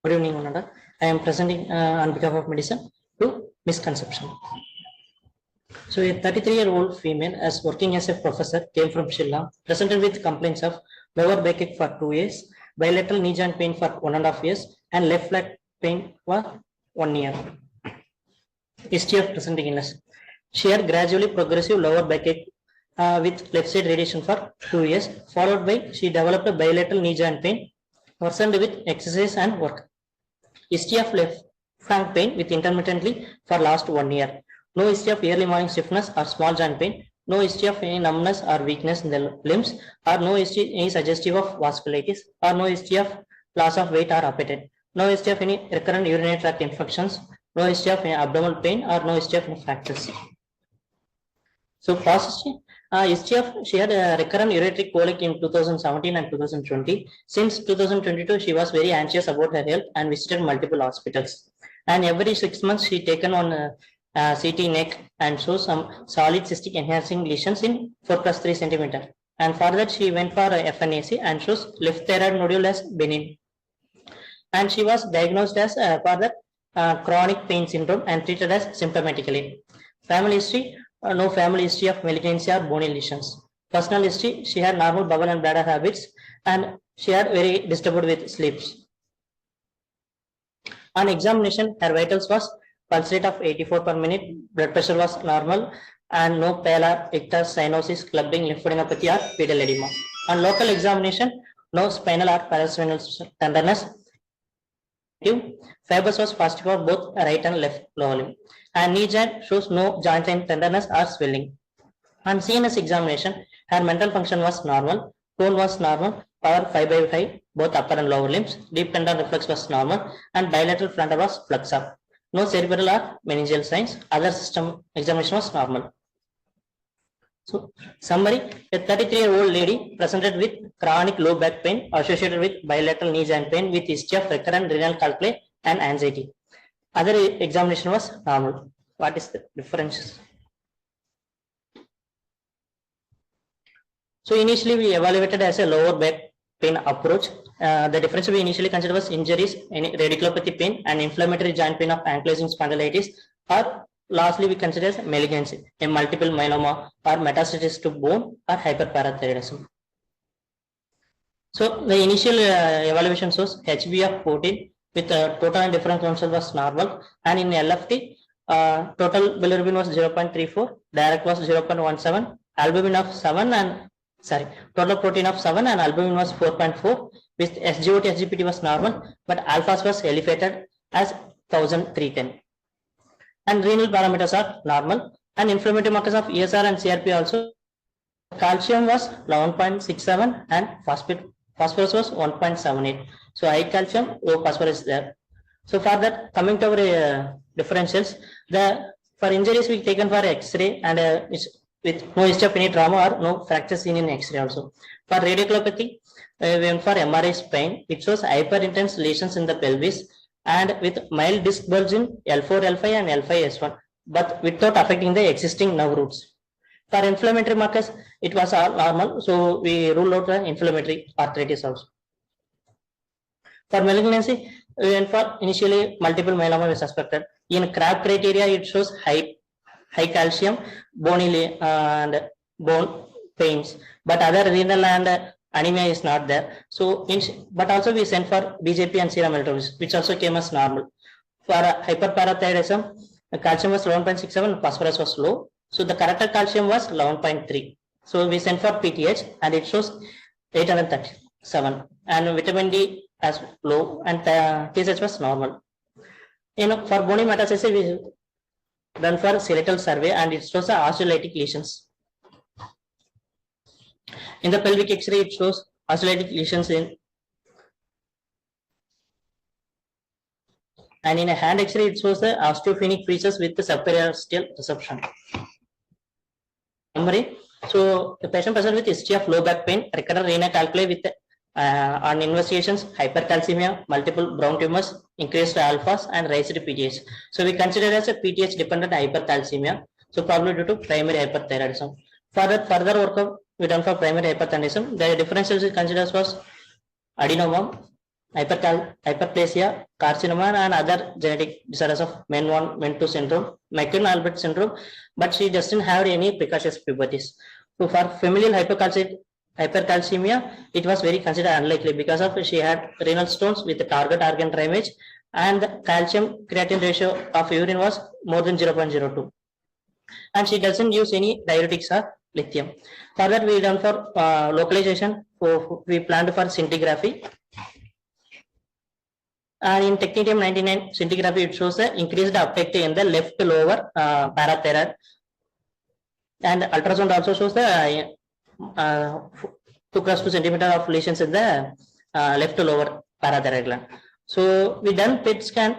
Good evening, Ananda. I am presenting on behalf of medicine to Misconception. So, a 33-year-old female, as working as a professor, came from Shillong, presented with complaints of lower backache for 2 years, bilateral knee joint pain for 1.5 years, and left leg pain for 1 year. History of presenting illness. She had gradually progressive lower backache with left side radiation for 2 years, followed by she developed a bilateral knee joint pain, worsened with exercise and work. History of left flank pain with intermittently for last 1 year. No history of early morning stiffness or small joint pain. No history of any numbness or weakness in the limbs, or no history any suggestive of vasculitis, or no history of loss of weight or appetite. No history of any recurrent urinary tract infections. No history of any abdominal pain, or no history of any fractures. So past history of she had a recurrent ureteric colic in 2017 and 2020. Since 2022, she was very anxious about her health and visited multiple hospitals. And every 6 months, she taken on CT neck and shows some solid cystic enhancing lesions in 4+3 centimeter. And for that, she went for FNAC and shows left thyroid nodule as benign. And she was diagnosed as for the chronic pain syndrome and treated as symptomatically. Family history. No family history of malignancy or bony lesions. Personal history, she had normal bowel and bladder habits and she had very disturbed with sleeps. On examination, her vitals was pulse rate of 84 per minute, blood pressure was normal, and no pallor, ictus, cyanosis, clubbing, lymphadenopathy or pedal edema. On local examination, no spinal or paraspinal tenderness. Fibers was positive for both right and left lower limb. And knee joint shows no joint line tenderness or swelling. On CNS examination, her mental function was normal, tone was normal, power 5/5, both upper and lower limbs, deep tendon reflex was normal, and bilateral frontal was flux up. No cerebral or meningeal signs. Other system examination was normal. So, summary, a 33-year-old lady presented with chronic low back pain associated with bilateral knee joint pain with history of recurrent renal calculi and anxiety. Other examination was normal. What is the difference? So, initially we evaluated as a lower back pain approach. The difference we initially considered was injuries, any radiculopathy pain, and inflammatory joint pain of ankylosing spondylitis, or lastly, we consider as malignancy, a multiple myeloma or metastasis to bone or hyperparathyroidism. So the initial evaluation shows HB of 14 with total and difference counsel was normal, and in LFT, total bilirubin was 0.34, direct was 0.17, albumin of 7 and total protein of 7 and albumin was 4.4. With SGOT, SGPT was normal, but alphas was elevated as 1310. And renal parameters are normal, and inflammatory markers of ESR and CRP also. Calcium was 11.67 and phosphorus was 1.78. So high calcium, low phosphorus there. So for that, coming to our differentials, for injuries we taken for X-ray and with no history of any trauma or no fractures seen in X-ray also. For radiculopathy, we went for MRI spine. It shows hyperintense lesions in the pelvis and with mild disc bulge in L4, L5 and L5S1, but without affecting the existing nerve roots. For inflammatory markers, it was all normal, so we ruled out the inflammatory arthritis also. For malignancy, we went for initially multiple myeloma was suspected. In CRAB criteria, it shows high calcium, bony and bone pains, but other renal and anemia is not there. So, but also we sent for BJP and serum electrolysis, which also came as normal. For hyperparathyroidism, the calcium was 11.67, phosphorus was low. So the corrected calcium was 11.3. So we sent for PTH and it shows 837. And vitamin D as low and TSH was normal. For bony metastasis, we done for skeletal survey and it shows osteolytic lesions. In the pelvic X-ray, it shows osteolytic lesions and in a hand X-ray, it shows the osteopenic features with the subperiosteal reception. Summary. So the patient presented with history of low back pain, recurrent renal calculi with on investigations, hypercalcemia, multiple brown tumors, increased alphas, and raised PTH. So we consider as a PTH dependent hypercalcemia. So probably due to primary hyperthyroidism. For that further workup we done for primary hyperthyroidism, the differentials we consider was adenoma, hyperplasia, carcinoma, and other genetic disorders of men 1, men 2 syndrome, McCune-Albert syndrome, but she doesn't have any precocious puberties. So for familial hypercalcemia, it was very considered unlikely because of she had renal stones with the target organ damage, and the calcium creatine ratio of urine was more than 0.02. And she doesn't use any diuretics or lithium. Further, we done for localization. We planned for scintigraphy. And in technetium 99 scintigraphy, it shows the increased uptake in the left lower parathyroid. And ultrasound also shows the 2 cross 2 centimeter of lesions in the left lower parathyroid gland. So we done PET scan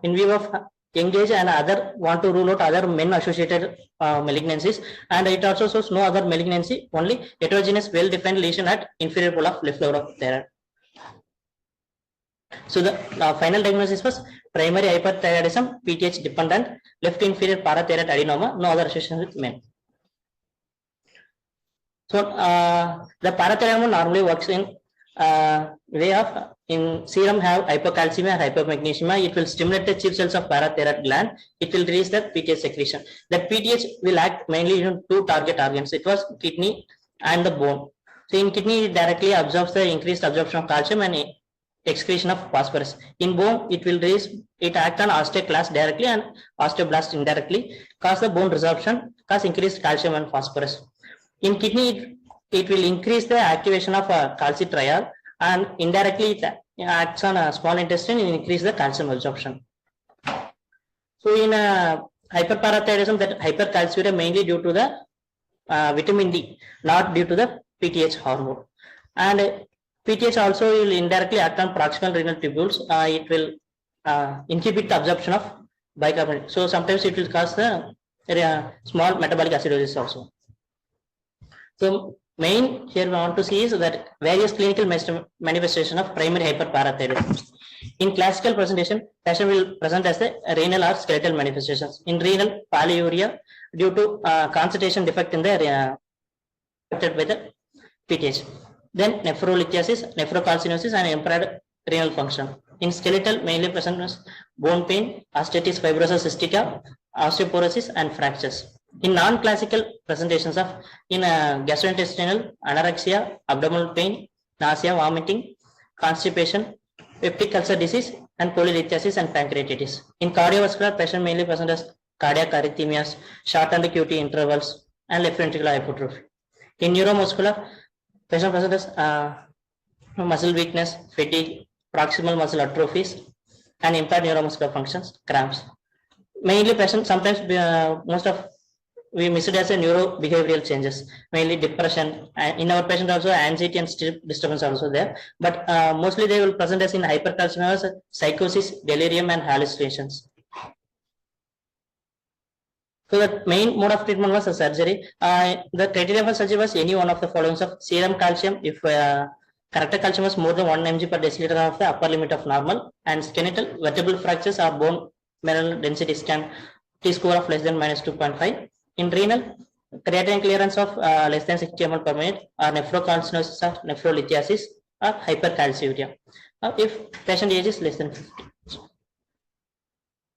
in view of young age and other want to rule out other men associated malignancies, and it also shows no other malignancy, only heterogeneous well defined lesion at inferior pole of left lower of thyroid. So the final diagnosis was primary hyperthyroidism, PTH dependent, left inferior parathyroid adenoma, no other association with men. So the parathyroid hormone normally works in way of in serum have hypocalcemia or hypomagnesemia. It will stimulate the chief cells of parathyroid gland. It will release the PTH secretion. That PTH will act mainly in 2 target organs. It was kidney and the bone. So in kidney, it directly absorbs the increased absorption of calcium and excretion of phosphorus. In bone, it will raise, it act on osteoclast directly and osteoblast indirectly, cause the bone resorption, cause increased calcium and phosphorus. In kidney, it will increase the activation of calcitriol, and indirectly it acts on a small intestine and increase the calcium absorption. So in hyperparathyroidism, that hypercalciuria mainly due to the vitamin D, not due to the PTH hormone. And PTH also will indirectly act on proximal renal tubules. It will inhibit the absorption of bicarbonate. So sometimes it will cause the small metabolic acidosis also. So main here we want to see is that various clinical manifestation of primary hyperparathyroidism. In classical presentation, patient will present as the renal or skeletal manifestations. In renal, polyuria due to concentration defect in the affected by the PTH. Then nephrolithiasis, nephrocalcinosis, and impaired renal function. In skeletal, mainly present as bone pain, osteotis fibrosa cystica, osteoporosis, and fractures. In non-classical presentations of gastrointestinal, anorexia, abdominal pain, nausea, vomiting, constipation, peptic ulcer disease, and polylithiasis and pancreatitis. In cardiovascular, patient mainly present as cardiac arrhythmias, shortened QT intervals, and left ventricular hypertrophy. In neuromuscular, patient present as muscle weakness, fatigue, proximal muscle atrophies, and impaired neuromuscular functions, cramps. Mainly patient sometimes most of we miss it as a neurobehavioral changes, mainly depression. In our patient also anxiety and sleep disturbance also there, but mostly they will present as in hypercalcemia, psychosis, delirium, and hallucinations. So the main mode of treatment was a surgery. The criteria for surgery was any one of the following of serum calcium. If corrected calcium was more than 1 mg per deciliter of the upper limit of normal, and skeletal vertebral fractures or bone mineral density scan T-score of less than -2.5. In renal, creatinine clearance of less than 60 ml per minute, or nephrocalcinosis or nephrolithiasis, or hypercalciuria, if patient age is less than 50.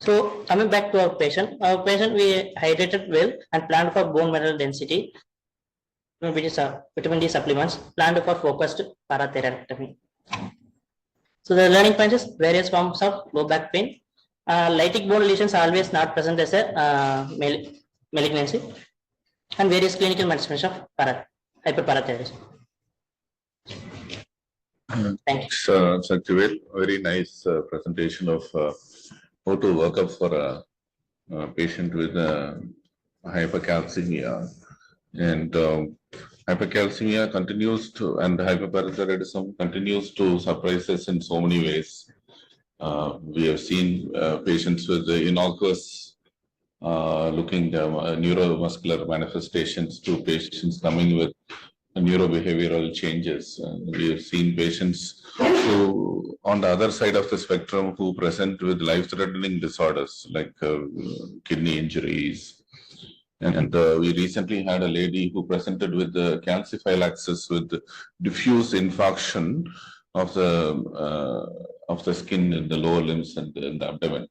So coming back to our patient we hydrated well and planned for bone mineral density, which is vitamin D supplements, planned for focused parathyroidectomy. So the learning points is various forms of low back pain. Lytic bone lesions are always not present as a malignancy, and various clinical manifestations of hyperparathyroidism. Thank you. Sakthivel, very nice presentation of how to work up for a patient with hypercalcemia. And hypercalcemia continues to, and hyperparathyroidism continues to surprise us in so many ways. We have seen patients with innocuous looking neuromuscular manifestations to patients coming with neurobehavioral changes. We have seen patients who, on the other side of the spectrum, who present with life-threatening disorders like kidney injuries. And we recently had a lady who presented with calciphylaxis with diffuse infarction of the skin in the lower limbs and in the abdomen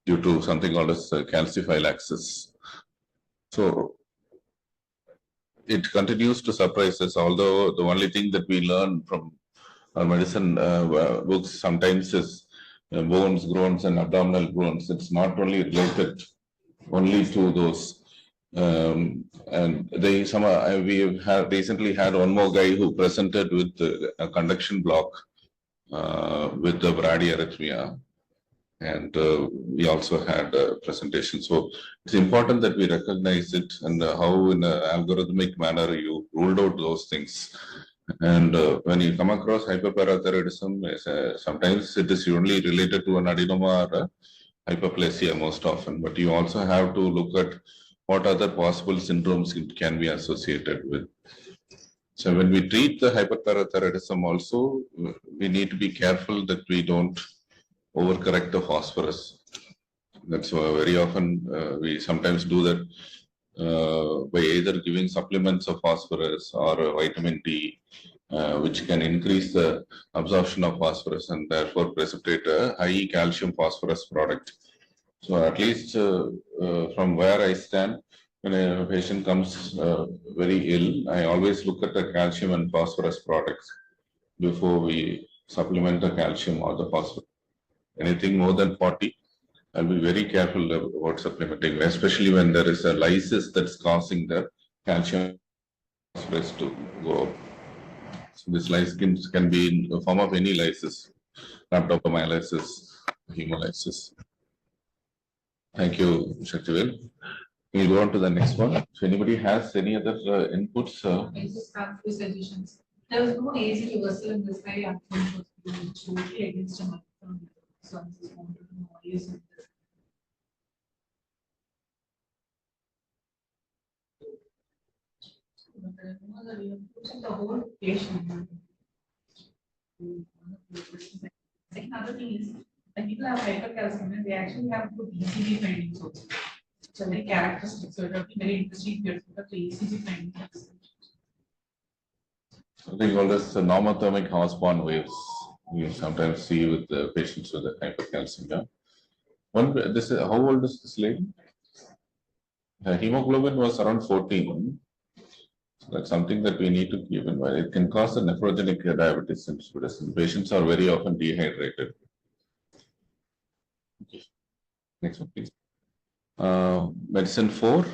due to something called as calciphylaxis. So it continues to surprise us, although the only thing that we learn from our medicine books sometimes is bones, groans, and abdominal groans. It's not only related only to those. And we have recently had one more guy who presented with a conduction block with the bradyarrhythmia. And we also had a presentation. So it's important that we recognize it and how in an algorithmic manner you ruled out those things. And when you come across hyperparathyroidism, sometimes it is only related to an adenoma or hyperplasia most often, but you also have to look at what other possible syndromes it can be associated with. So when we treat the hyperparathyroidism also, we need to be careful that we don't overcorrect the phosphorus. That's why very often we sometimes do that by either giving supplements of phosphorus or vitamin D, which can increase the absorption of phosphorus and therefore precipitate a high calcium phosphorus product. So at least from where I stand, when a patient comes very ill, I always look at the calcium and phosphorus products before we supplement the calcium or the phosphorus. Anything more than 40, I'll be very careful about supplementing, especially when there is a lysis that's causing the calcium phosphorus to go up. So this lysis can be in the form of any lysis, rhabdomyolysis, hemolysis. Thank you, Sakthivel. We'll go on to the next one. If anybody has any other inputs. I just have few suggestions. There was no age reversal in this guy. I think was totally against him. So I just wanted to know use of this. But no other reason. The whole patient. Second other thing is when people have hypercalcemia, they actually have good ECG findings also. So very characteristic. So it will be very interesting to look the ECG findings. Something called as the normothermic Hobsbawm waves. We sometimes see with the patients with the hypercalcemia. How old is this lady? Her hemoglobin was around 14. So that's something that we need to keep in mind. It can cause a nephrogenic diabetes insipidus. Patients are very often dehydrated. Okay. Next one, please. Medicine 4.